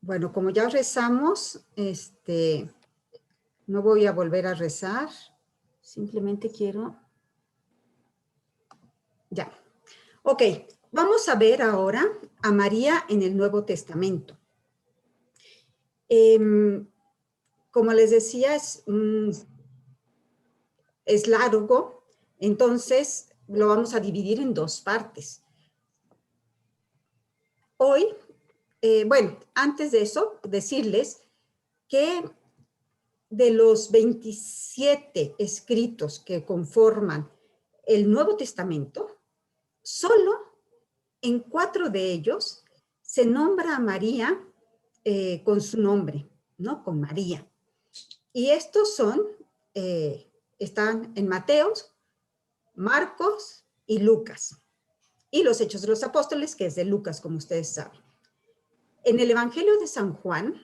Bueno, como ya rezamos, no voy a volver a rezar. Simplemente quiero... Ya. Ok, vamos a ver ahora a María en el Nuevo Testamento. Como les decía, es largo, entonces lo vamos a dividir en dos partes. Hoy, bueno, antes de eso, decirles que de los 27 escritos que conforman el Nuevo Testamento, solo en 4 de ellos se nombra a María con su nombre, ¿no? Con María. Y estos están en Mateos, Marcos y Lucas. Y los Hechos de los Apóstoles, que es de Lucas, como ustedes saben. En el Evangelio de San Juan,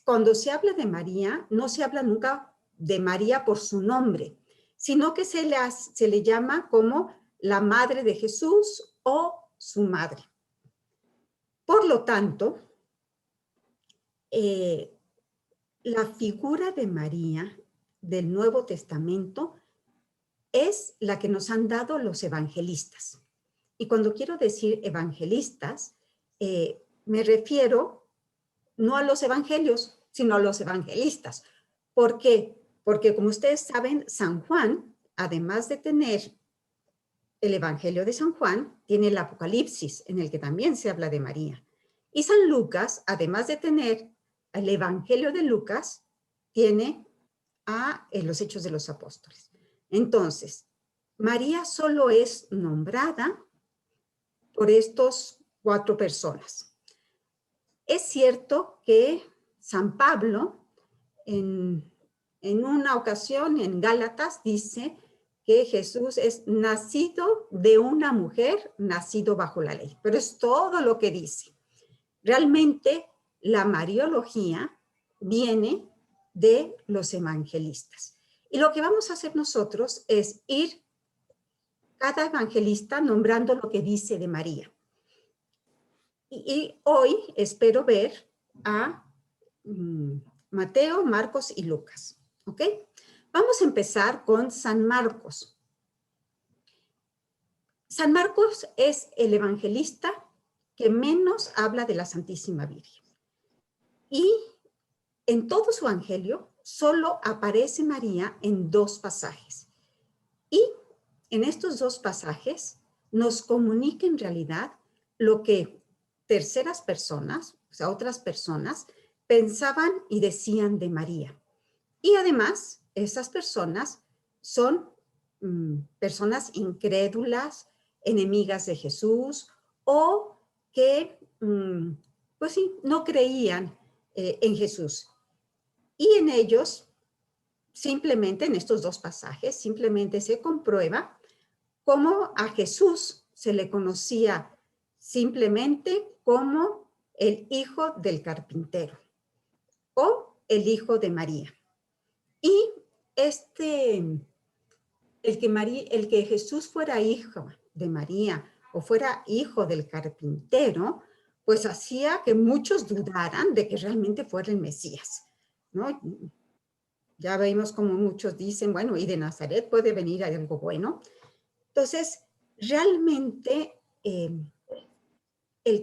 cuando se habla de María, no se habla nunca de María por su nombre, sino que se le llama como la madre de Jesús o su madre. Por lo tanto, la figura de María del Nuevo Testamento es la que nos han dado los evangelistas. Y cuando quiero decir evangelistas, me refiero no a los evangelios, sino a los evangelistas. ¿Por qué? Porque como ustedes saben, San Juan, además de tener el Evangelio de San Juan, tiene el Apocalipsis, en el que también se habla de María. Y San Lucas, además de tener el Evangelio de Lucas, tiene los Hechos de los Apóstoles. Entonces, María solo es nombrada por estos 4 personas. Es cierto que San Pablo, en una ocasión en Gálatas, dice que Jesús es nacido de una mujer, nacido bajo la ley. Pero es todo lo que dice. Realmente, la mariología viene de los evangelistas. Y lo que vamos a hacer nosotros es ir cada evangelista nombrando lo que dice de María. Y hoy espero ver a Mateo, Marcos y Lucas. ¿Ok? Vamos a empezar con San Marcos. San Marcos es el evangelista que menos habla de la Santísima Virgen. Y en todo su evangelio solo aparece María en 2 pasajes. Y en estos 2 pasajes nos comunica en realidad lo que terceras personas, o sea, otras personas, pensaban y decían de María. Y además, esas personas son personas incrédulas, enemigas de Jesús, o que, pues sí, no creían en Jesús. Y en ellos, simplemente en estos 2 pasajes, simplemente se comprueba cómo a Jesús se le conocía simplemente como el hijo del carpintero o el hijo de María. Y el que Jesús fuera hijo de María o fuera hijo del carpintero, pues hacía que muchos dudaran de que realmente fuera el Mesías, ¿no? Ya vemos como muchos dicen, bueno, y de Nazaret puede venir algo bueno. Entonces, realmente el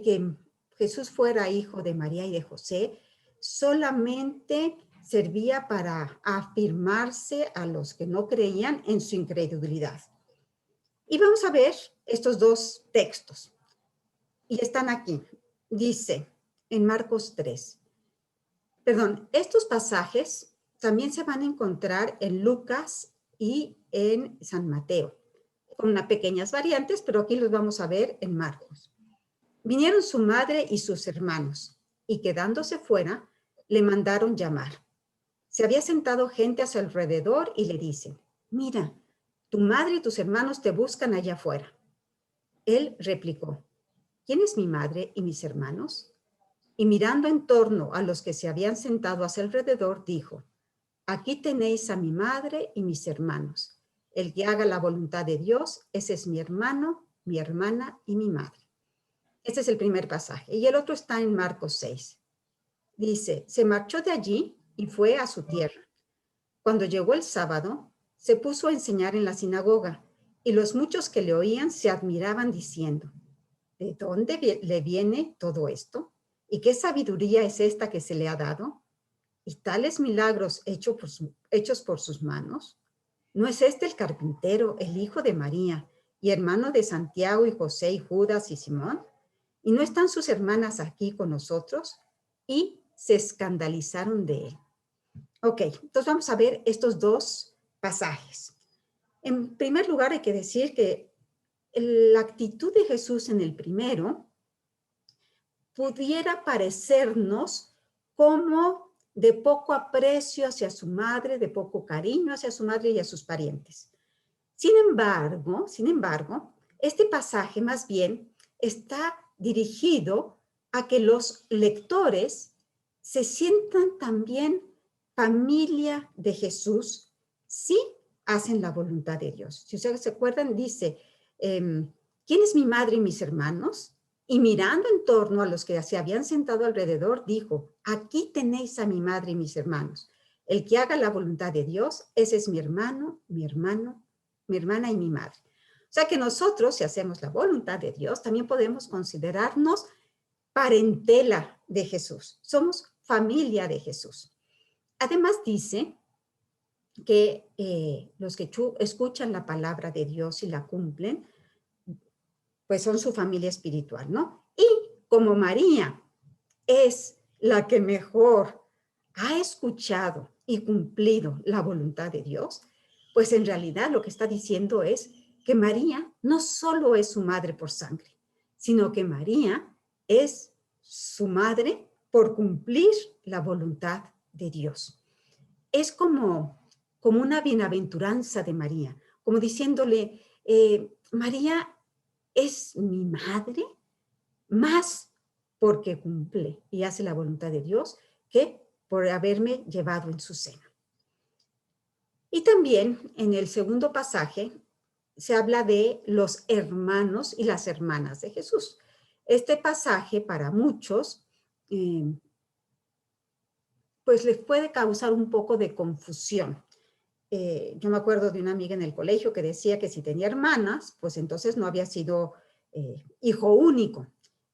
que Jesús fuera hijo de María y de José solamente servía para afirmarse a los que no creían en su incredulidad. Y vamos a ver estos 2 textos. Y están aquí. Dice en Marcos 3. Perdón, estos pasajes también se van a encontrar en Lucas y en San Mateo, con unas pequeñas variantes, pero aquí los vamos a ver en Marcos. Vinieron su madre y sus hermanos, y quedándose fuera, le mandaron llamar. Se había sentado gente a su alrededor y le dicen, mira, tu madre y tus hermanos te buscan allá afuera. Él replicó, ¿quién es mi madre y mis hermanos? Y mirando en torno a los que se habían sentado a su alrededor, dijo, aquí tenéis a mi madre y mis hermanos. El que haga la voluntad de Dios, ese es mi hermano, mi hermana y mi madre. Este es el primer pasaje. Y el otro está en Marcos 6. Dice, se marchó de allí y fue a su tierra. Cuando llegó el sábado, se puso a enseñar en la sinagoga, y los muchos que le oían se admiraban diciendo, ¿de dónde le viene todo esto? ¿Y qué sabiduría es esta que se le ha dado? ¿Y tales milagros hechos por sus manos? ¿No es este el carpintero, el hijo de María, y hermano de Santiago y José y Judas y Simón? ¿Y no están sus hermanas aquí con nosotros? Y se escandalizaron de él. Ok, entonces vamos a ver estos dos pasajes. En primer lugar, hay que decir que la actitud de Jesús en el primero pudiera parecernos como de poco aprecio hacia su madre, de poco cariño hacia su madre y a sus parientes. Sin embargo, este pasaje más bien está dirigido a que los lectores se sientan también familia de Jesús si hacen la voluntad de Dios. Si ustedes se acuerdan, dice, ¿quién es mi madre y mis hermanos? Y mirando en torno a los que se habían sentado alrededor, dijo, aquí tenéis a mi madre y mis hermanos. El que haga la voluntad de Dios, ese es mi hermano, mi hermana y mi madre. O sea que nosotros, si hacemos la voluntad de Dios, también podemos considerarnos parentela de Jesús. Somos familia de Jesús. Además dice que los que escuchan la palabra de Dios y la cumplen, pues son su familia espiritual, ¿no? Y como María es la que mejor ha escuchado y cumplido la voluntad de Dios, pues en realidad lo que está diciendo es que María no solo es su madre por sangre, sino que María es su madre por cumplir la voluntad de Dios. Es como una bienaventuranza de María, como diciéndole, María es mi madre más porque cumple y hace la voluntad de Dios que por haberme llevado en su seno. Y también en el segundo pasaje se habla de los hermanos y las hermanas de Jesús. Este pasaje para muchos pues les puede causar un poco de confusión. Yo me acuerdo de una amiga en el colegio que decía que si tenía hermanas, pues entonces no había sido hijo único.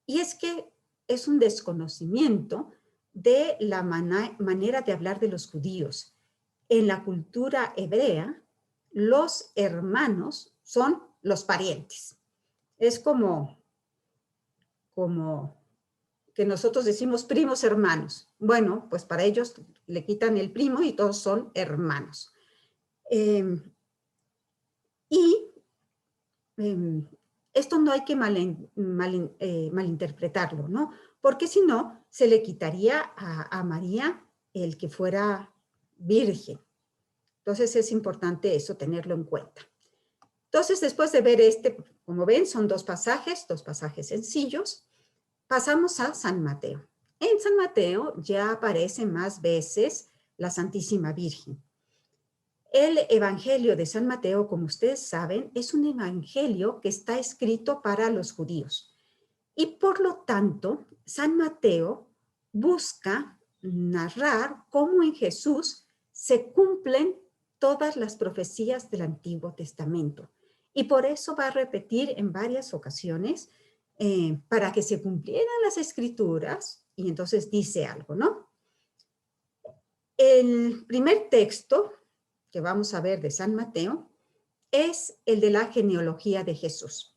Y es que es un desconocimiento de la manera de hablar de los judíos. En la cultura hebrea, los hermanos son los parientes. Es como que nosotros decimos primos hermanos. Bueno, pues para ellos le quitan el primo y todos son hermanos. Esto no hay que malinterpretarlo, ¿no? Porque si no, se le quitaría a María el que fuera virgen. Entonces es importante eso, tenerlo en cuenta. Entonces, después de ver como ven, son dos pasajes sencillos, pasamos a San Mateo. En San Mateo ya aparece más veces la Santísima Virgen. El Evangelio de San Mateo, como ustedes saben, es un evangelio que está escrito para los judíos. Y por lo tanto, San Mateo busca narrar cómo en Jesús se cumplen todas las profecías del Antiguo Testamento. Y por eso va a repetir en varias ocasiones para que se cumplieran las escrituras. Y entonces dice algo, ¿no? El primer texto que vamos a ver de San Mateo es el de la genealogía de Jesús.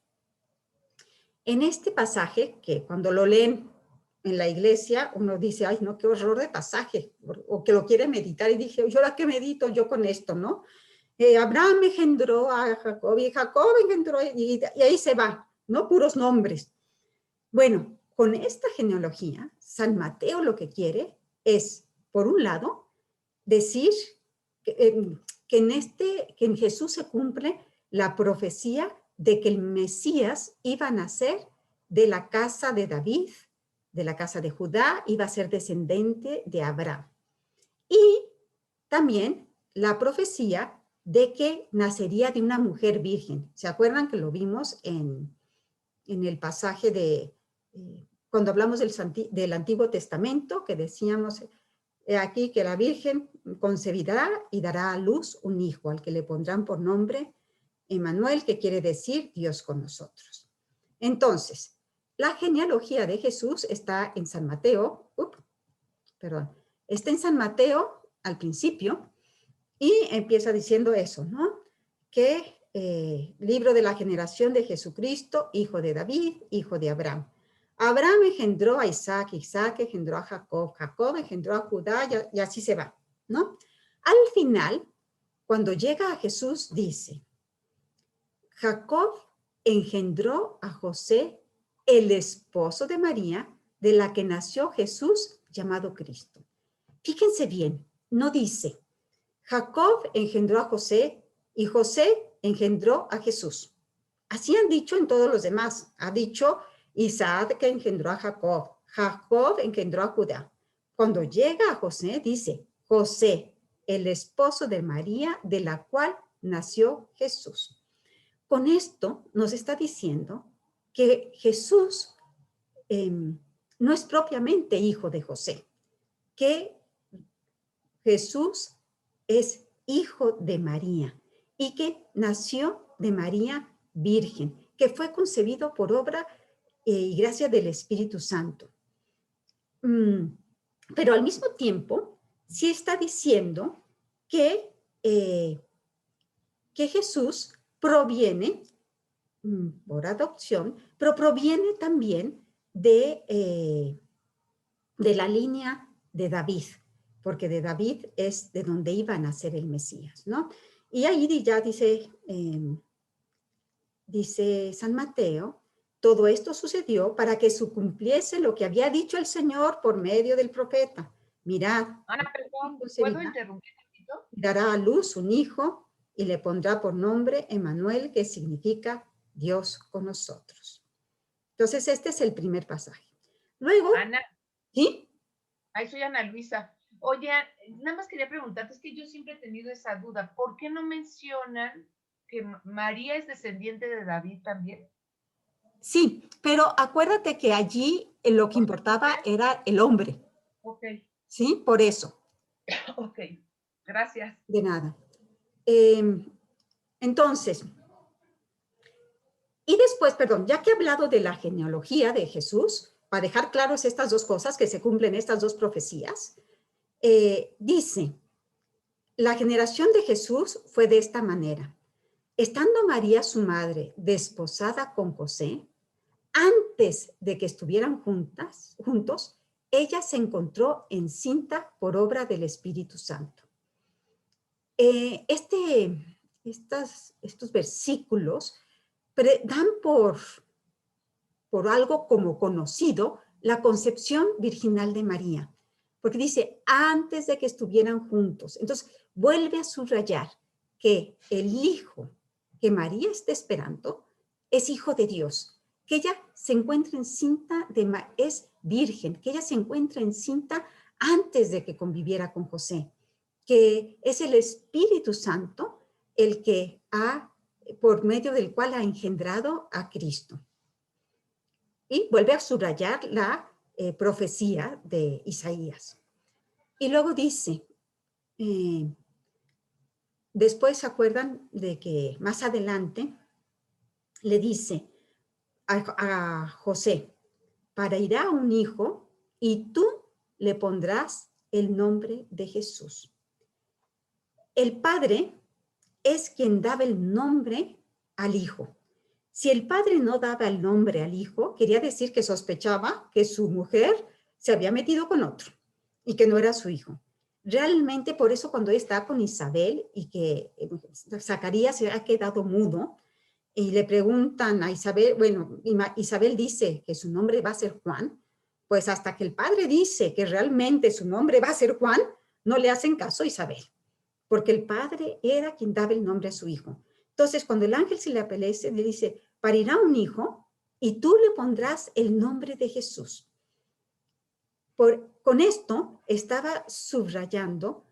En este pasaje, que cuando lo leen en la iglesia, uno dice, ay, no, qué horror de pasaje, o que lo quiere meditar, y dije, ¿yo ahora qué medito yo con esto, no? Abraham engendró a Jacob, y Jacob engendró, y ahí se va, ¿no? Puros nombres. Bueno, con esta genealogía, San Mateo lo que quiere es, por un lado, decir que en Jesús se cumple la profecía de que el Mesías iba a nacer de la casa de David, de la casa de Judá, iba a ser descendente de Abraham. Y también la profecía de que nacería de una mujer virgen. ¿Se acuerdan que lo vimos en el pasaje de cuando hablamos del Antiguo Testamento, que decíamos aquí que la Virgen concebirá y dará a luz un hijo, al que le pondrán por nombre Emmanuel, que quiere decir Dios con nosotros. Entonces, la genealogía de Jesús está en San Mateo, está en San Mateo al principio, y empieza diciendo eso, ¿no? Que libro de la generación de Jesucristo, hijo de David, hijo de Abraham. Abraham engendró a Isaac, Isaac engendró a Jacob, Jacob engendró a Judá, y así se va, ¿no? Al final, cuando llega a Jesús, dice, Jacob engendró a José, el esposo de María, de la que nació Jesús, llamado Cristo. Fíjense bien, no dice, Jacob engendró a José y José engendró a Jesús. Así han dicho en todos los demás. Ha dicho Isaac que engendró a Jacob, Jacob engendró a Judá. Cuando llega a José, dice, José, el esposo de María, de la cual nació Jesús. Con esto nos está diciendo que Jesús no es propiamente hijo de José, que Jesús es hijo de María y que nació de María virgen, que fue concebido por obra y gracia del Espíritu Santo. Pero al mismo tiempo, sí está diciendo que Jesús proviene por adopción, pero proviene también de la línea de David, porque de David es de donde iba a nacer el Mesías, ¿no? Y ahí ya dice San Mateo, todo esto sucedió para que se cumpliese lo que había dicho el Señor por medio del profeta. Mirad, Ana, perdón, ¿puedo interrumpir un poquito? Dará a luz un hijo y le pondrá por nombre Emmanuel, que significa Dios con nosotros. Entonces, este es el primer pasaje. Luego, Ana. ¿sí? Ay, soy Ana Luisa. Oye, nada más quería preguntarte, es que yo siempre he tenido esa duda. ¿Por qué no mencionan que María es descendiente de David también? Sí, pero acuérdate que allí lo que importaba era el hombre. Ok. ¿Sí? Por eso. Ok, gracias. De nada. Entonces, y después, perdón, ya que he hablado de la genealogía de Jesús, para dejar claros estas dos cosas, que se cumplen estas dos profecías, dice, la generación de Jesús fue de esta manera. Estando María, su madre, desposada con José, antes de que estuvieran juntos, ella se encontró encinta por obra del Espíritu Santo. Estos versículos dan por algo como conocido la concepción virginal de María, porque dice, antes de que estuvieran juntos. Entonces, vuelve a subrayar que el hijo que María está esperando es hijo de Dios, que ella se encuentra encinta, es virgen, que ella se encuentra encinta antes de que conviviera con José, que es el Espíritu Santo el que por medio del cual ha engendrado a Cristo. Y vuelve a subrayar la profecía de Isaías. Y luego dice, después se acuerdan de que más adelante le dice a José, parirá un hijo y tú le pondrás el nombre de Jesús. El padre es quien daba el nombre al hijo. Si el padre no daba el nombre al hijo, quería decir que sospechaba que su mujer se había metido con otro y que no era su hijo. Realmente, por eso cuando está con Isabel y que Zacarías se ha quedado mudo y le preguntan a Isabel, bueno, Isabel dice que su nombre va a ser Juan, pues hasta que el padre dice que realmente su nombre va a ser Juan, no le hacen caso a Isabel, porque el padre era quien daba el nombre a su hijo. Entonces, cuando el ángel se le aparece, le dice, parirá un hijo y tú le pondrás el nombre de Jesús. Con esto estaba subrayando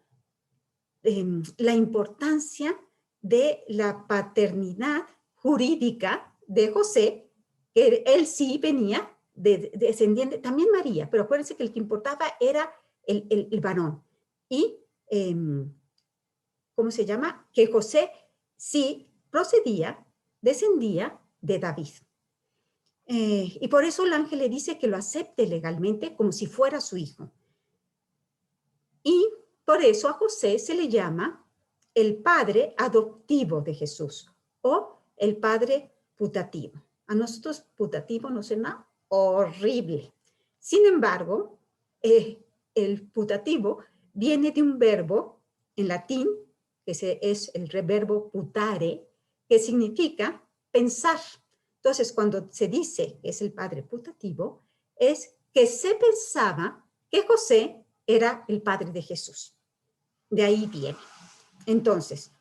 la importancia de la paternidad jurídica de José, que él sí venía descendiente, también María, pero acuérdense que el que importaba era el varón. Y, ¿cómo se llama? Que José sí descendía de David. Y por eso el ángel le dice que lo acepte legalmente como si fuera su hijo. Y por eso a José se le llama el padre adoptivo de Jesús o el padre putativo. A nosotros putativo nos suena horrible. Sin embargo, el putativo viene de un verbo en latín, que es el verbo putare, que significa pensar. Entonces, cuando se dice que es el padre putativo, es que se pensaba que José era el padre de Jesús. De ahí viene. Entonces,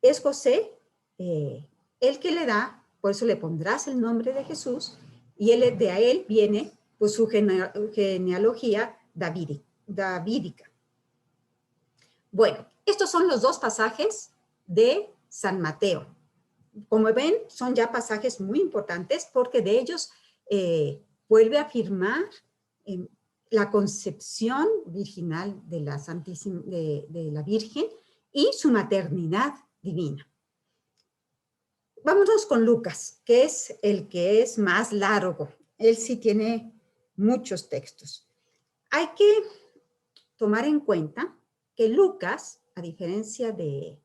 es José el que le da, por eso le pondrás el nombre de Jesús, y de a él viene pues, su genealogía davídica. Bueno, estos son los dos pasajes de San Mateo. Como ven, son ya pasajes muy importantes porque de ellos vuelve a afirmar la concepción virginal de la Santísima, de la Virgen y su maternidad divina. Vámonos con Lucas, que es el que es más largo. Él sí tiene muchos textos. Hay que tomar en cuenta que Lucas, a diferencia de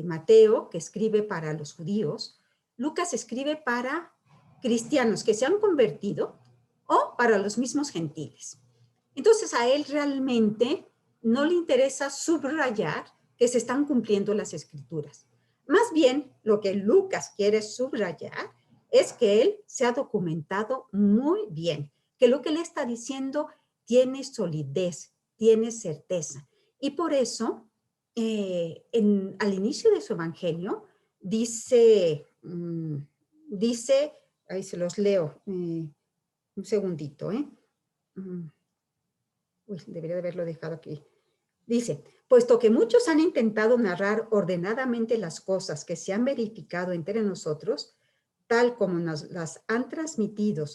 Mateo, que escribe para los judíos, Lucas escribe para cristianos que se han convertido o para los mismos gentiles. Entonces a él realmente no le interesa subrayar que se están cumpliendo las escrituras. Más bien, lo que Lucas quiere subrayar es que él se ha documentado muy bien, que lo que él está diciendo tiene solidez, tiene certeza. Y por eso, al inicio de su evangelio, dice, ahí se los leo, un segundito, Uy, debería de haberlo dejado aquí. Dice, puesto que muchos han intentado narrar ordenadamente las cosas que se han verificado entre nosotros, tal como nos las han transmitido.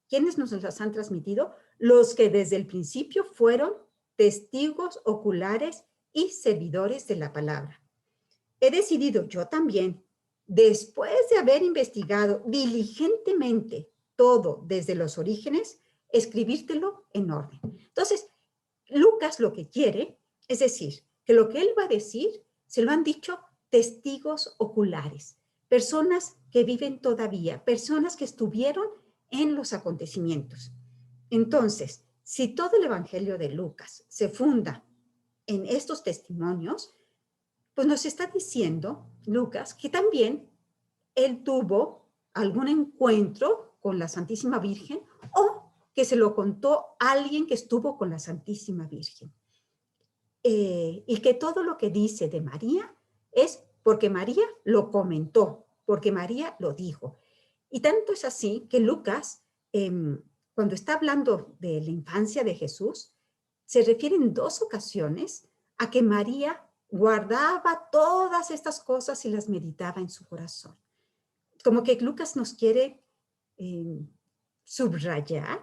¿Quiénes nos las han transmitido? Los que desde el principio fueron testigos oculares y servidores de la palabra. He decidido yo también, después de haber investigado diligentemente todo desde los orígenes, escribírtelo en orden. Entonces, Lucas lo que quiere es decir, que lo que él va a decir se lo han dicho testigos oculares, personas que viven todavía, personas que estuvieron en los acontecimientos. Entonces, si todo el Evangelio de Lucas se funda en estos testimonios, pues nos está diciendo Lucas que también él tuvo algún encuentro con la Santísima Virgen o que se lo contó alguien que estuvo con la Santísima Virgen. Y que todo lo que dice de María es porque María lo comentó, porque María lo dijo. Y tanto es así que Lucas, cuando está hablando de la infancia de Jesús, se refiere en 2 ocasiones a que María guardaba todas estas cosas y las meditaba en su corazón. Como que Lucas nos quiere subrayar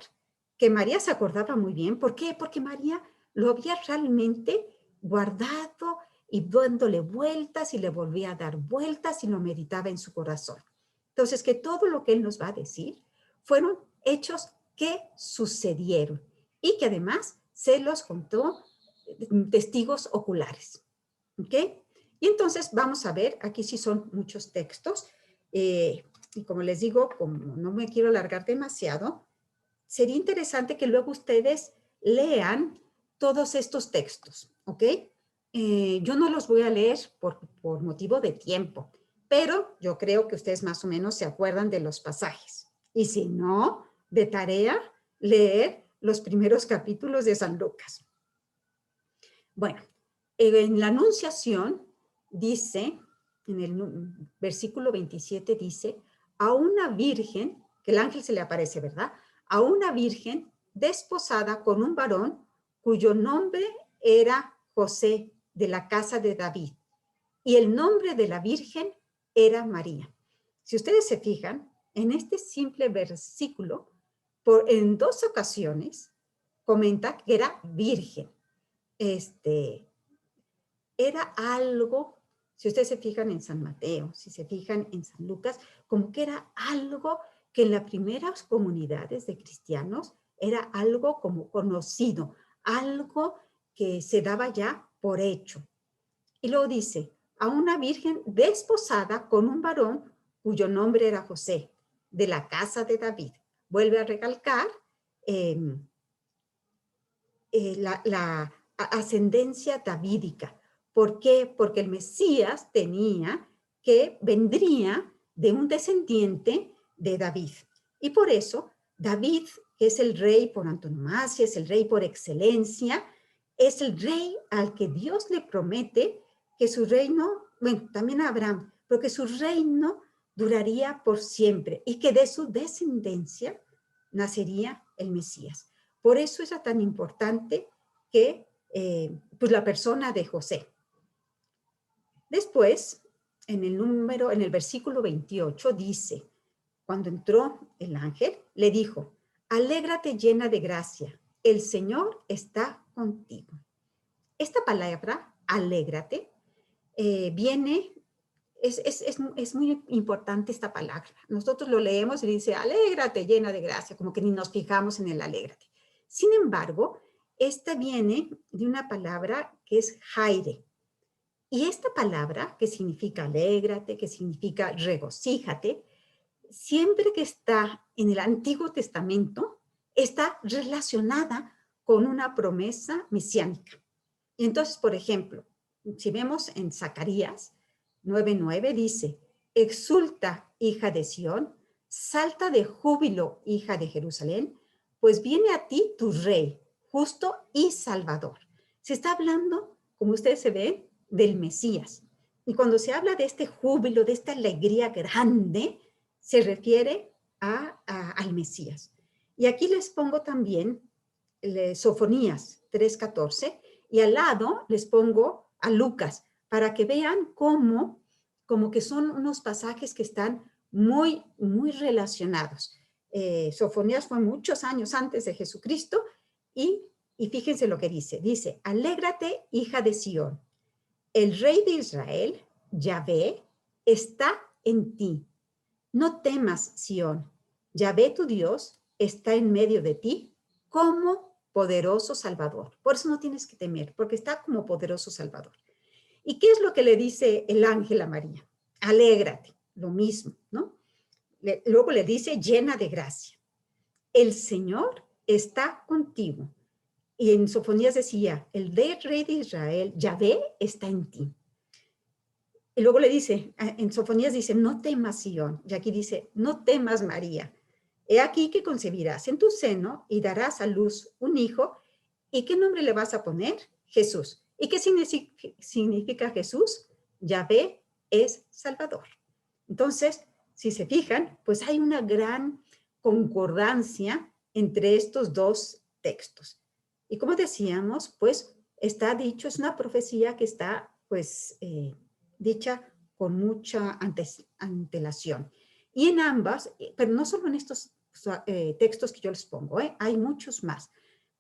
que María se acordaba muy bien. ¿Por qué? Porque María lo había realmente guardado y dándole vueltas y le volvía a dar vueltas y lo meditaba en su corazón. Entonces, que todo lo que él nos va a decir fueron hechos que sucedieron y que además se los contó testigos oculares. ¿Ok? Y entonces vamos a ver, aquí sí son muchos textos, y como les digo, como no me quiero alargar demasiado, sería interesante que luego ustedes lean todos estos textos, ¿ok? Yo no los voy a leer por motivo de tiempo, pero yo creo que ustedes más o menos se acuerdan de los pasajes. Y si no, de tarea, leer los primeros capítulos de San Lucas. Bueno, en la Anunciación dice, en el versículo 27 dice, a una virgen, que el ángel se le aparece, ¿verdad? A una virgen desposada con un varón cuyo nombre era José, de la casa de David, y el nombre de la virgen era María. Si ustedes se fijan, en este simple versículo en 2 ocasiones comenta que era virgen. Era algo, si ustedes se fijan en San Mateo, si se fijan en San Lucas, como que era algo que en las primeras comunidades de cristianos era algo como conocido, algo que se daba ya por hecho. Y luego dice, a una virgen desposada con un varón cuyo nombre era José, de la casa de David. Vuelve a recalcar la ascendencia davídica. ¿Por qué? Porque el Mesías vendría de un descendiente de David. Y por eso, David, que es el rey por antonomasia, es el rey por excelencia, es el rey al que Dios le promete que su reino, bueno, también a Abraham, pero que su reino duraría por siempre y que de su descendencia nacería el Mesías. Por eso era tan importante que pues la persona de José. Después, en el versículo 28 dice, cuando entró el ángel, le dijo, alégrate llena de gracia, el Señor está contigo. Esta palabra, alégrate, es muy importante esta palabra. Nosotros lo leemos y dice, alégrate llena de gracia, como que ni nos fijamos en el alégrate. Sin embargo, esta viene de una palabra que es jaire. Y esta palabra, que significa alégrate, que significa regocíjate, siempre que está en el Antiguo Testamento, está relacionada con una promesa mesiánica. Y entonces, por ejemplo, si vemos en Zacarías 9:9 dice, exulta, hija de Sión, salta de júbilo, hija de Jerusalén, pues viene a ti tu rey, justo y salvador. Se está hablando, como ustedes se ven, del Mesías. Y cuando se habla de este júbilo, de esta alegría grande, se refiere al Mesías. Y aquí les pongo también Sofonías 3:14 y al lado les pongo a Lucas para que vean como que son unos pasajes que están muy, muy relacionados. Sofonías fue muchos años antes de Jesucristo y fíjense lo que dice. Dice, alégrate, hija de Sión. El rey de Israel, Yahvé, está en ti. No temas, Sión. Yahvé, tu Dios, está en medio de ti como poderoso Salvador. Por eso no tienes que temer, porque está como poderoso Salvador. ¿Y qué es lo que le dice el ángel a María? Alégrate, lo mismo, ¿no? Luego le dice llena de gracia. El Señor está contigo. Y en Sofonías decía, el rey de Israel, Yahvé, está en ti. Y luego le dice, en Sofonías dice, no temas, Sión. Y aquí dice, no temas, María. He aquí que concebirás en tu seno y darás a luz un hijo. ¿Y qué nombre le vas a poner? Jesús. ¿Y qué significa Jesús? Yahvé es Salvador. Entonces, si se fijan, pues hay una gran concordancia entre estos dos textos. Y como decíamos, pues está dicho, es una profecía que está pues dicha con mucha antelación. Y en ambas, pero no solo en estos textos que yo les pongo, hay muchos más.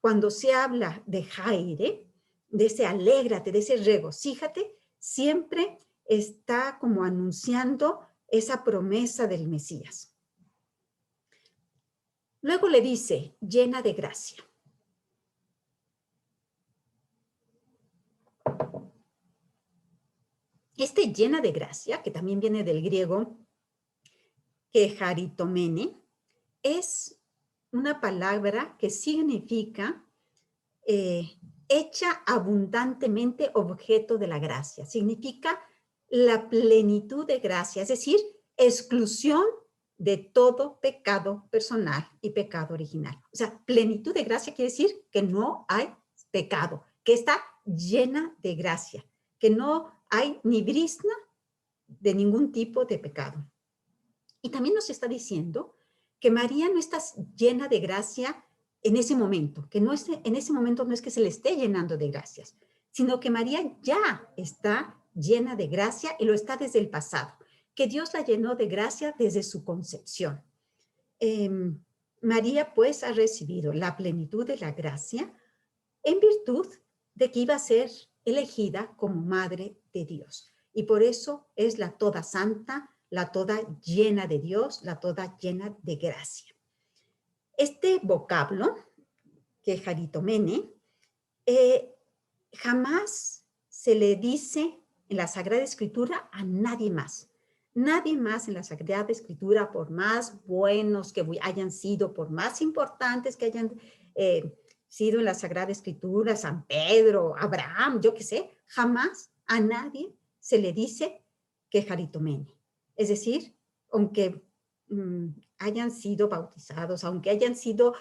Cuando se habla de Jaire, de ese alégrate, de ese regocíjate, siempre está como anunciando esa promesa del Mesías. Luego le dice, llena de gracia. Llena de gracia, que también viene del griego que charitomene, es una palabra que significa hecha abundantemente objeto de la gracia. Significa la plenitud de gracia, es decir, exclusión de todo pecado personal y pecado original. O sea, plenitud de gracia quiere decir que no hay pecado, que está llena de gracia, que no hay ni brizna de ningún tipo de pecado. Y también nos está diciendo que María no está llena de gracia en ese momento, que no es, en ese momento no es que se le esté llenando de gracias, sino que María ya está llena de gracia y lo está desde el pasado, que Dios la llenó de gracia desde su concepción. María pues ha recibido la plenitud de la gracia en virtud de que iba a ser elegida como Madre de Dios. Y por eso es la toda santa, la toda llena de Dios, la toda llena de gracia. Este vocablo, que Charitomene, jamás se le dice en la Sagrada Escritura a nadie más. Nadie más en la Sagrada Escritura, por más buenos que hayan sido, por más importantes que hayan sido en la Sagrada Escritura, San Pedro, Abraham, yo qué sé, jamás a nadie se le dice que Charitomene. Es decir, aunque hayan sido bautizados, aunque hayan sido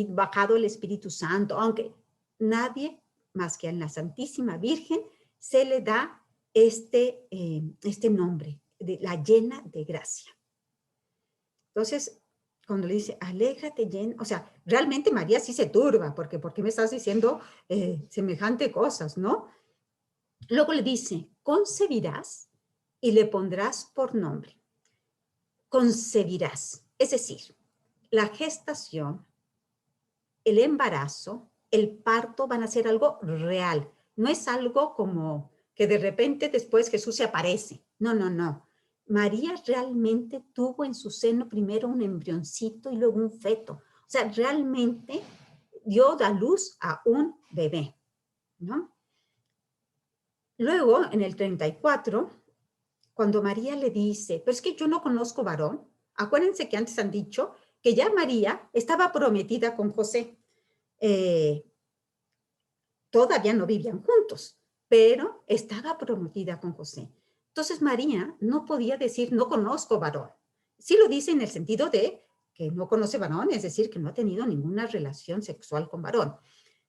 bajado el Espíritu Santo, aunque nadie más que a la Santísima Virgen se le da este nombre, de la llena de gracia. Entonces, cuando le dice, alégrate llena, o sea, realmente María sí se turba, porque ¿por qué me estás diciendo semejante cosas, no? Luego le dice, concebirás y le pondrás por nombre. Concebirás, es decir, la gestación, el embarazo, el parto van a ser algo real. No es algo como que de repente después Jesús se aparece. No, no, no. María realmente tuvo en su seno primero un embrioncito y luego un feto. O sea, realmente dio a luz a un bebé, ¿no? Luego, en el 34, cuando María le dice, pero es que yo no conozco varón, acuérdense que antes han dicho que ya María estaba prometida con José. Todavía no vivían juntos, pero estaba prometida con José. Entonces María no podía decir, no conozco varón. Sí lo dice en el sentido de que no conoce varón, es decir, que no ha tenido ninguna relación sexual con varón.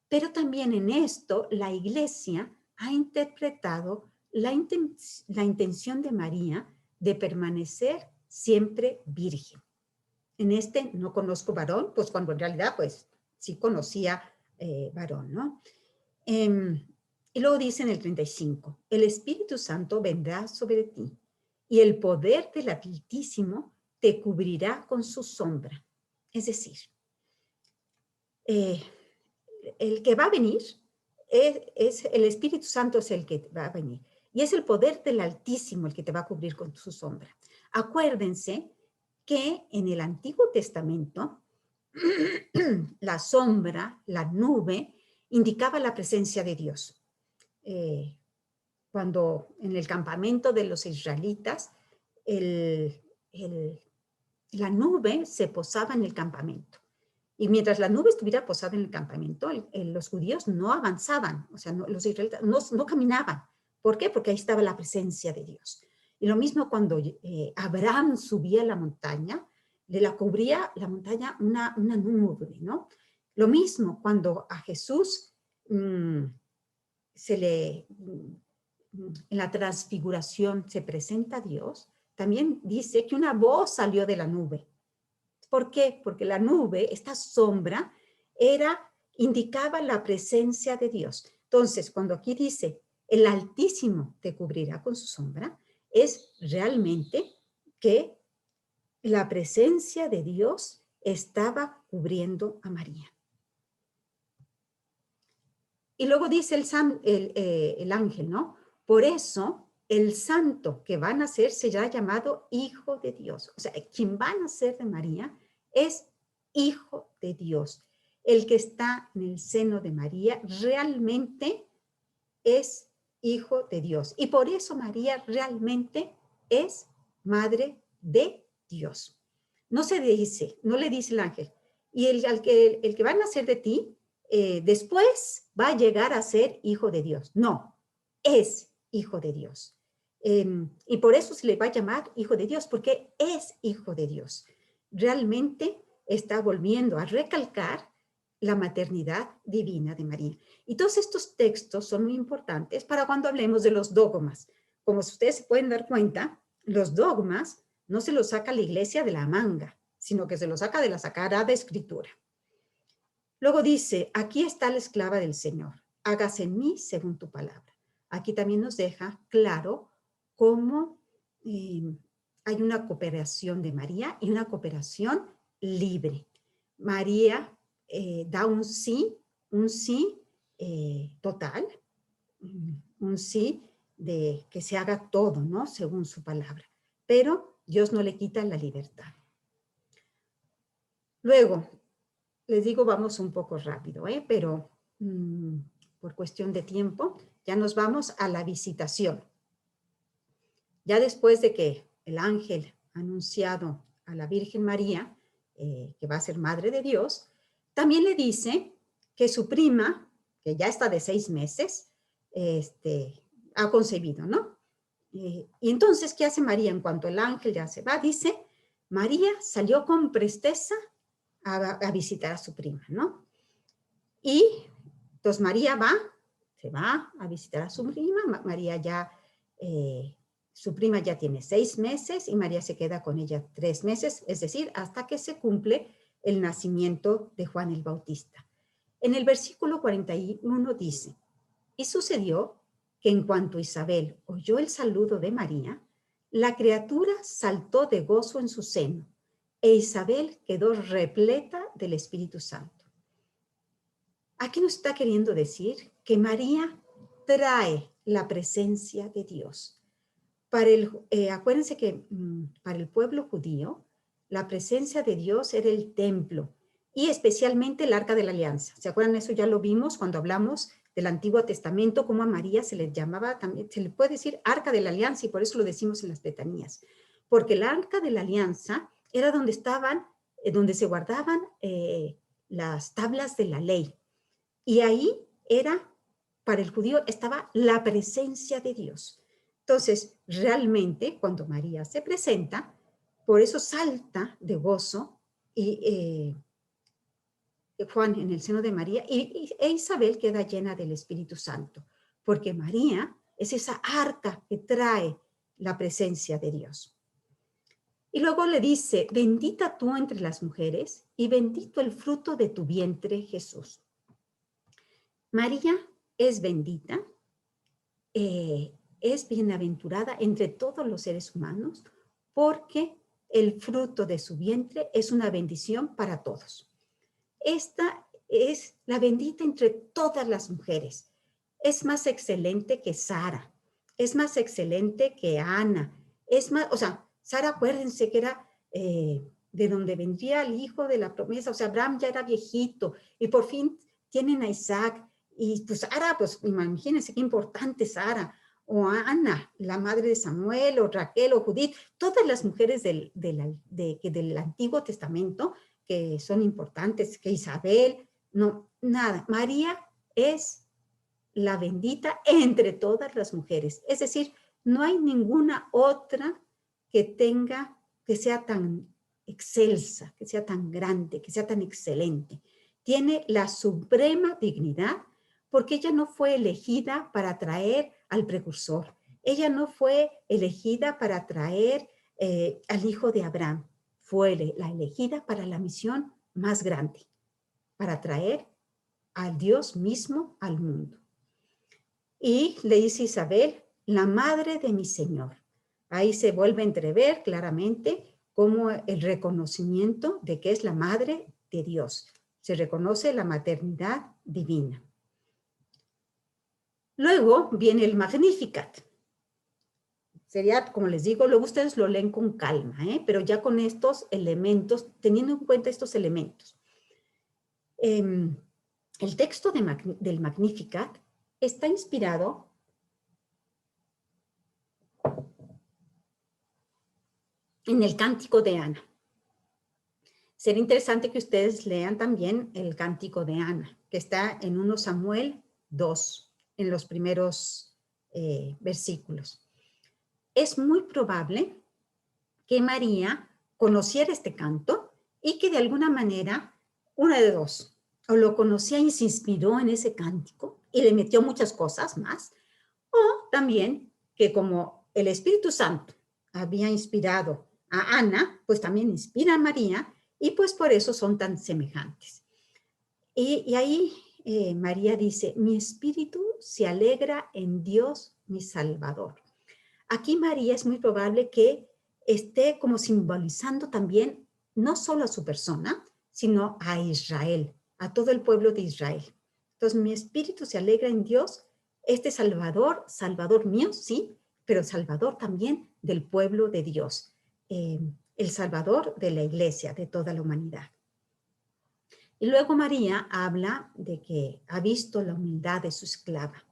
Pero también en esto la Iglesia ha interpretado la intención de María de permanecer siempre virgen. En este no conozco varón, pues cuando en realidad pues sí conocía varón, ¿no? Y luego dice en el 35, el Espíritu Santo vendrá sobre ti y el poder del Altísimo te cubrirá con su sombra. Es decir, el que va a venir es el Espíritu Santo, es el que va a venir. Y es el poder del Altísimo el que te va a cubrir con su sombra. Acuérdense que en el Antiguo Testamento la sombra, la nube, indicaba la presencia de Dios. Cuando en el campamento de los israelitas, la nube se posaba en el campamento. Y mientras la nube estuviera posada en el campamento, los judíos no avanzaban, o sea, los israelitas no caminaban. ¿Por qué? Porque ahí estaba la presencia de Dios. Y lo mismo cuando Abraham subía a la montaña, le la cubría la montaña una nube, ¿no? Lo mismo cuando a Jesús en la transfiguración se presenta a Dios, también dice que una voz salió de la nube. ¿Por qué? Porque la nube, esta sombra, indicaba la presencia de Dios. Entonces, cuando aquí dice, el Altísimo te cubrirá con su sombra, es realmente que la presencia de Dios estaba cubriendo a María. Y luego dice el ángel, ¿no? Por eso el santo que va a nacer será llamado Hijo de Dios. O sea, quien va a nacer de María es Hijo de Dios. El que está en el seno de María realmente es Hijo de Dios. Y por eso María realmente es Madre de Dios. No se dice, no le dice el ángel, y el que va a nacer de ti, después va a llegar a ser hijo de Dios. No, es hijo de Dios. Y por eso se le va a llamar hijo de Dios, porque es hijo de Dios. Realmente está volviendo a recalcar la maternidad divina de María. Y todos estos textos son muy importantes para cuando hablemos de los dogmas. Como ustedes se pueden dar cuenta, los dogmas no se los saca la iglesia de la manga, sino que se los saca de la Sagrada Escritura. Luego dice, aquí está la esclava del Señor, hágase en mí según tu palabra. Aquí también nos deja claro cómo hay una cooperación de María y una cooperación libre. María da un sí total, un sí de que se haga todo, ¿no? Según su palabra. Pero Dios no le quita la libertad. Luego, les digo, vamos un poco rápido, pero por cuestión de tiempo, ya nos vamos a la visitación. Ya después de que el ángel ha anunciado a la Virgen María que va a ser Madre de Dios, también le dice que su prima, que ya está de 6 meses, ha concebido, ¿no? Y entonces, ¿qué hace María? En cuanto el ángel ya se va, dice, María salió con presteza a visitar a su prima, ¿no? Y entonces María se va a visitar a su prima, María ya, su prima ya tiene 6 meses y María se queda con ella 3 meses, es decir, hasta que se cumple el nacimiento de Juan el Bautista. En el versículo 41 dice, y sucedió que en cuanto Isabel oyó el saludo de María, la criatura saltó de gozo en su seno, e Isabel quedó repleta del Espíritu Santo. Aquí nos está queriendo decir que María trae la presencia de Dios. Acuérdense que para el pueblo judío, la presencia de Dios era el templo y especialmente el Arca de la Alianza. ¿Se acuerdan? Eso ya lo vimos cuando hablamos del Antiguo Testamento, cómo a María se le llamaba también, se le puede decir Arca de la Alianza y por eso lo decimos en las Betanías. Porque el Arca de la Alianza era donde estaban, donde se guardaban las tablas de la ley. Y ahí para el judío estaba la presencia de Dios. Entonces, realmente, cuando María se presenta, por eso salta de gozo y Juan en el seno de María, e Isabel queda llena del Espíritu Santo, porque María es esa arca que trae la presencia de Dios. Y luego le dice, bendita tú entre las mujeres y bendito el fruto de tu vientre, Jesús. María es bendita, es bienaventurada entre todos los seres humanos porque el fruto de su vientre es una bendición para todos. Esta es la bendita entre todas las mujeres. Es más excelente que Sara, es más excelente que Ana, es más, o sea, Sara, acuérdense que era de donde vendría el hijo de la promesa, o sea, Abraham ya era viejito y por fin tienen a Isaac. Y pues Sara, pues imagínense qué importante Sara, o Ana, la madre de Samuel, o Raquel, o Judith, todas las mujeres del Antiguo Testamento que son importantes, que Isabel, no, nada. María es la bendita entre todas las mujeres. Es decir, no hay ninguna otra que sea tan excelsa, que sea tan grande, que sea tan excelente. Tiene la suprema dignidad porque ella no fue elegida para traer al precursor. Ella no fue elegida para traer al hijo de Abraham. Fue la elegida para la misión más grande, para traer a Dios mismo al mundo. Y le dice Isabel, la madre de mi Señor. Ahí se vuelve a entrever claramente como el reconocimiento de que es la madre de Dios. Se reconoce la maternidad divina. Luego viene el Magnificat. Sería, como les digo, luego ustedes lo leen con calma, pero ya con estos elementos, teniendo en cuenta estos elementos. El texto del Magnificat está inspirado en el Cántico de Ana. Sería interesante que ustedes lean también el Cántico de Ana, que está en 1 Samuel 2, en los primeros versículos. Es muy probable que María conociera este canto y que de alguna manera, una de dos, o lo conocía y se inspiró en ese cántico y le metió muchas cosas más, o también que como el Espíritu Santo había inspirado a Ana, pues también inspira a María y pues por eso son tan semejantes. Y ahí María dice, mi espíritu se alegra en Dios mi Salvador. Aquí María es muy probable que esté como simbolizando también no solo a su persona, sino a Israel, a todo el pueblo de Israel. Entonces mi espíritu se alegra en Dios, este Salvador, Salvador mío, sí, pero Salvador también del pueblo de Dios, el Salvador de la iglesia, de toda la humanidad. Y luego María habla de que ha visto la humildad de su esclava.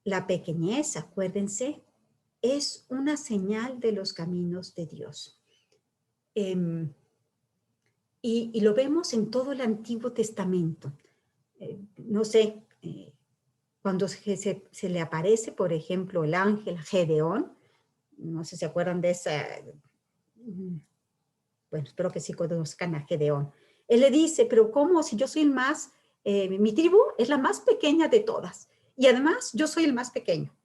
La pequeñez, acuérdense, es una señal de los caminos de Dios. Y lo vemos en todo el Antiguo Testamento. No sé, cuando se le aparece, por ejemplo, el ángel Gedeón, no sé si se acuerdan de esa, bueno, espero que sí conozcan a Gedeón. Él le dice, pero ¿cómo si yo soy el más, mi tribu es la más pequeña de todas, y además yo soy el más pequeño?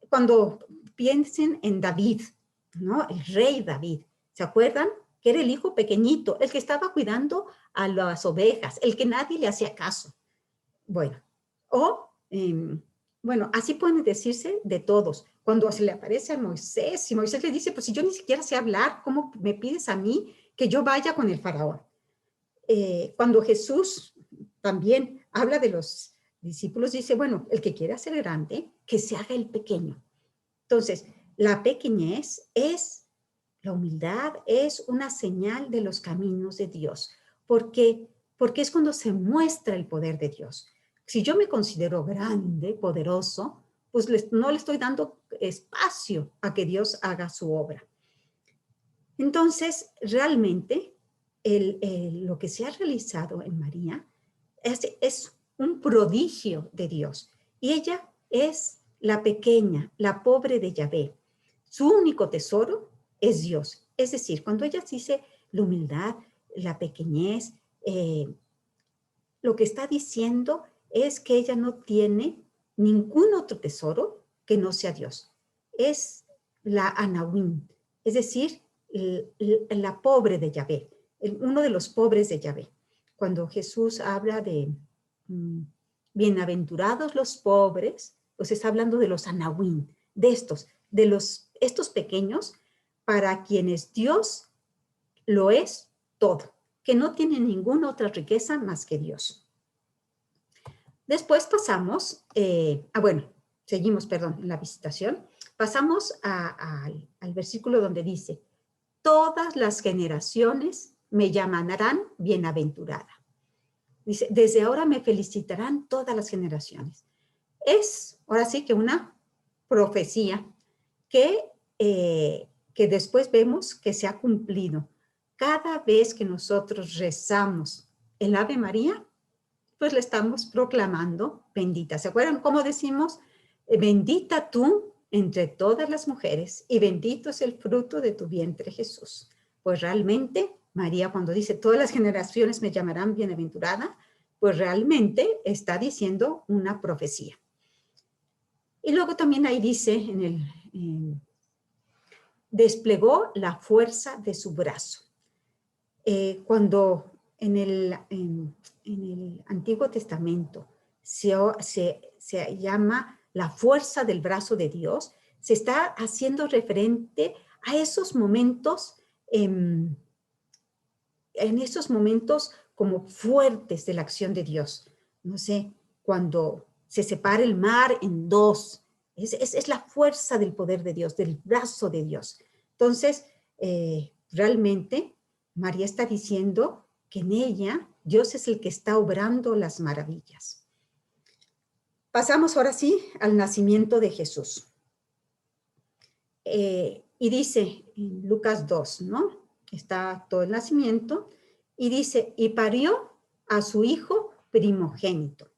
Cuando piensen en David, ¿no? El rey David, ¿se acuerdan? Que era el hijo pequeñito, el que estaba cuidando a las ovejas, el que nadie le hacía caso. Bueno, bueno, así pueden decirse de todos. Cuando se le aparece a Moisés, y Moisés le dice, pues si yo ni siquiera sé hablar, ¿cómo me pides a mí que yo vaya con el faraón? Cuando Jesús también habla de los discípulos, dice, bueno, el que quiera ser grande, que se haga el pequeño. Entonces, la pequeñez es, la humildad es una señal de los caminos de Dios, porque es cuando se muestra el poder de Dios. Si yo me considero grande, poderoso, pues no le estoy dando espacio a que Dios haga su obra. Entonces, realmente, lo que se ha realizado en María es un prodigio de Dios. Y ella es la pequeña, la pobre de Yahvé. Su único tesoro es Dios. Es decir, cuando ella dice la humildad, la pequeñez, lo que está diciendo es que ella no tiene ningún otro tesoro que no sea Dios. Es la Anahuim, es decir, la pobre de Yahvé, uno de los pobres de Yahvé. Cuando Jesús habla de bienaventurados los pobres, pues está hablando de los Anahuim, de estos pequeños para quienes Dios lo es todo, que no tienen ninguna otra riqueza más que Dios. Después pasamos, bueno, seguimos, perdón, en la visitación. Pasamos al versículo donde dice, todas las generaciones me llamarán bienaventurada. Dice, desde ahora me felicitarán todas las generaciones. Es, ahora sí, que una profecía que después vemos que se ha cumplido. Cada vez que nosotros rezamos el Ave María, pues le estamos proclamando bendita. ¿Se acuerdan cómo decimos? Bendita tú entre todas las mujeres y bendito es el fruto de tu vientre, Jesús. Pues realmente, María cuando dice todas las generaciones me llamarán bienaventurada, pues realmente está diciendo una profecía. Y luego también ahí dice, desplegó la fuerza de su brazo. Cuando en el Antiguo Testamento se llama la fuerza del brazo de Dios, se está haciendo referente a esos momentos, en esos momentos como fuertes de la acción de Dios. No sé, cuando se separa el mar en dos, es la fuerza del poder de Dios, del brazo de Dios. Entonces, realmente, María está diciendo que en ella Dios es el que está obrando las maravillas. Pasamos ahora sí al nacimiento de Jesús. Y dice en Lucas 2, ¿no? Está todo el nacimiento, y dice, y parió a su hijo primogénito.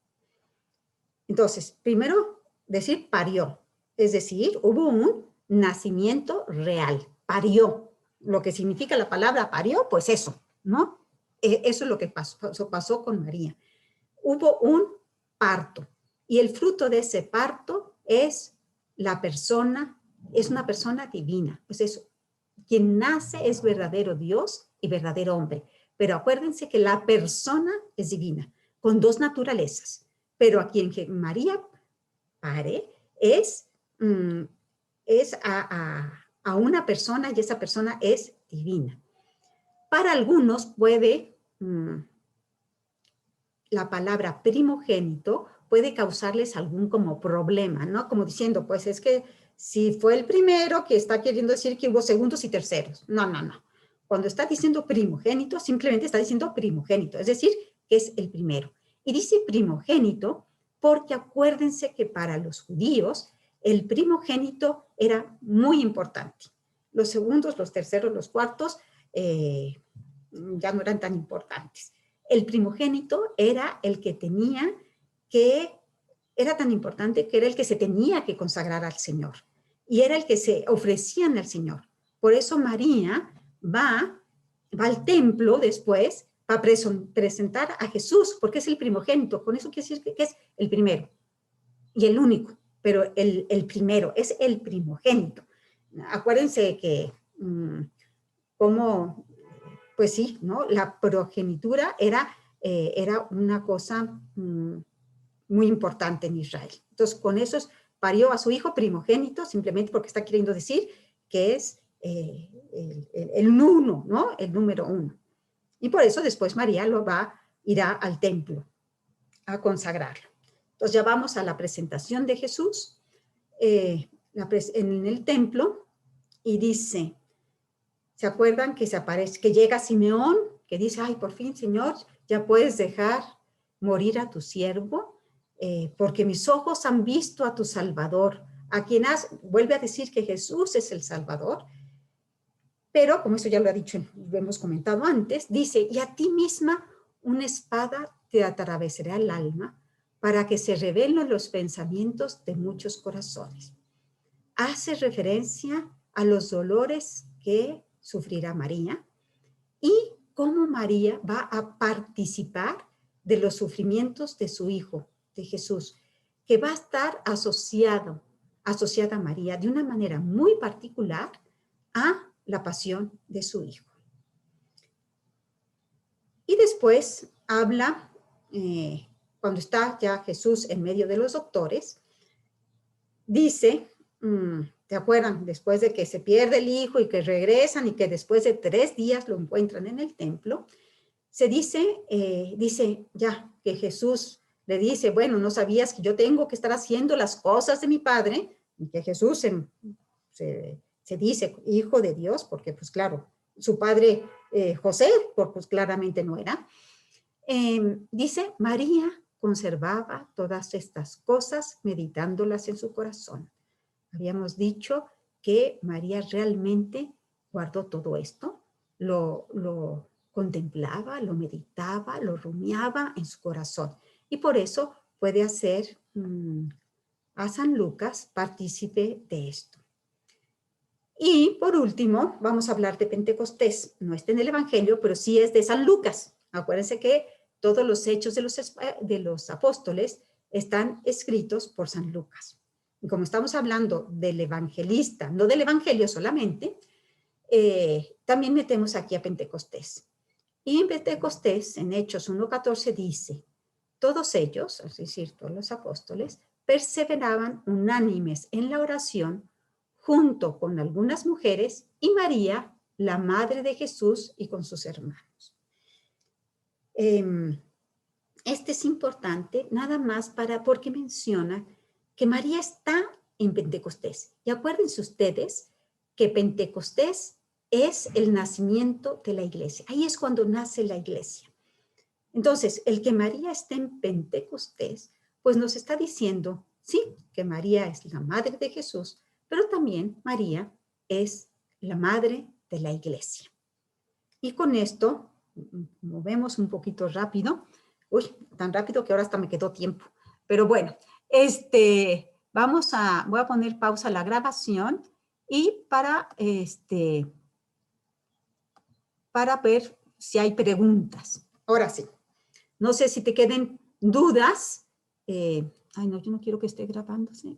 Entonces, primero decir parió, es decir, hubo un nacimiento real, parió. Lo que significa la palabra parió, pues eso, ¿no? Eso es lo que pasó con María. Hubo un parto, y el fruto de ese parto es la persona, es una persona divina. Pues eso, quien nace es verdadero Dios y verdadero hombre. Pero acuérdense que la persona es divina, con dos naturalezas. Pero a quien María pare es a una persona y esa persona es divina. Para algunos puede la palabra primogénito puede causarles algún como problema, ¿no? Como diciendo, pues es que si fue el primero, que está queriendo decir que hubo segundos y terceros. No, no, no. Cuando está diciendo primogénito, simplemente está diciendo primogénito, es decir, que es el primero. Y dice primogénito porque acuérdense que para los judíos el primogénito era muy importante. Los segundos, los terceros, los cuartos ya no eran tan importantes. El primogénito era el que tenía que, era tan importante que era el que se tenía que consagrar al Señor y era el que se ofrecían al Señor. Por eso María va al templo después para presentar a Jesús, porque es el primogénito. Con eso quiere decir que es el primero y el único, pero el primero, es el primogénito. Acuérdense que como, pues sí, ¿no? La progenitura era una cosa muy importante en Israel. Entonces, con eso parió a su hijo primogénito, simplemente porque está queriendo decir que es el uno, ¿no? El número uno. Y por eso después María irá al templo a consagrarlo. Entonces ya vamos a la presentación de Jesús en el templo y dice, ¿se acuerdan que que llega Simeón, que dice, ay, por fin, Señor, ya puedes dejar morir a tu siervo, porque mis ojos han visto a tu Salvador, a quien vuelve a decir que Jesús es el Salvador, pero como eso ya lo ha dicho, lo hemos comentado antes, dice, y a ti misma una espada te atravesará el alma para que se revelen los pensamientos de muchos corazones. Hace referencia a los dolores que sufrirá María y cómo María va a participar de los sufrimientos de su hijo, de Jesús, que va a estar asociada a María de una manera muy particular a la pasión de su hijo. Y después habla, cuando está ya Jesús en medio de los doctores, dice, ¿te acuerdan? Después de que se pierde el hijo y que regresan y que después de 3 días lo encuentran en el templo, se dice ya que Jesús le dice, bueno, no sabías que yo tengo que estar haciendo las cosas de mi Padre, y que Jesús se dice hijo de Dios, porque pues claro, su padre José, pues claramente no era. Dice, María conservaba todas estas cosas meditándolas en su corazón. Habíamos dicho que María realmente guardó todo esto, lo contemplaba, lo meditaba, lo rumiaba en su corazón. Y por eso puede hacer a San Lucas partícipe de esto. Y por último, vamos a hablar de Pentecostés. No está en el Evangelio, pero sí es de San Lucas. Acuérdense que todos los hechos de los apóstoles están escritos por San Lucas. Y como estamos hablando del evangelista, no del Evangelio solamente, también metemos aquí a Pentecostés. Y en Pentecostés, en Hechos 1:14 dice, todos ellos, es decir, todos los apóstoles, perseveraban unánimes en la oración junto con algunas mujeres y María, la madre de Jesús, y con sus hermanos. Este es importante nada más porque menciona que María está en Pentecostés. Y acuérdense ustedes que Pentecostés es el nacimiento de la iglesia. Ahí es cuando nace la iglesia. Entonces, el que María esté en Pentecostés, pues nos está diciendo, sí, que María es la madre de Jesús, pero también María es la madre de la iglesia. Y con esto, movemos un poquito rápido. Uy, tan rápido que ahora hasta me quedó tiempo. Pero bueno, voy a poner pausa a la grabación y para ver si hay preguntas. Ahora sí. No sé si te queden dudas. Ay, no, yo no quiero que esté grabándose.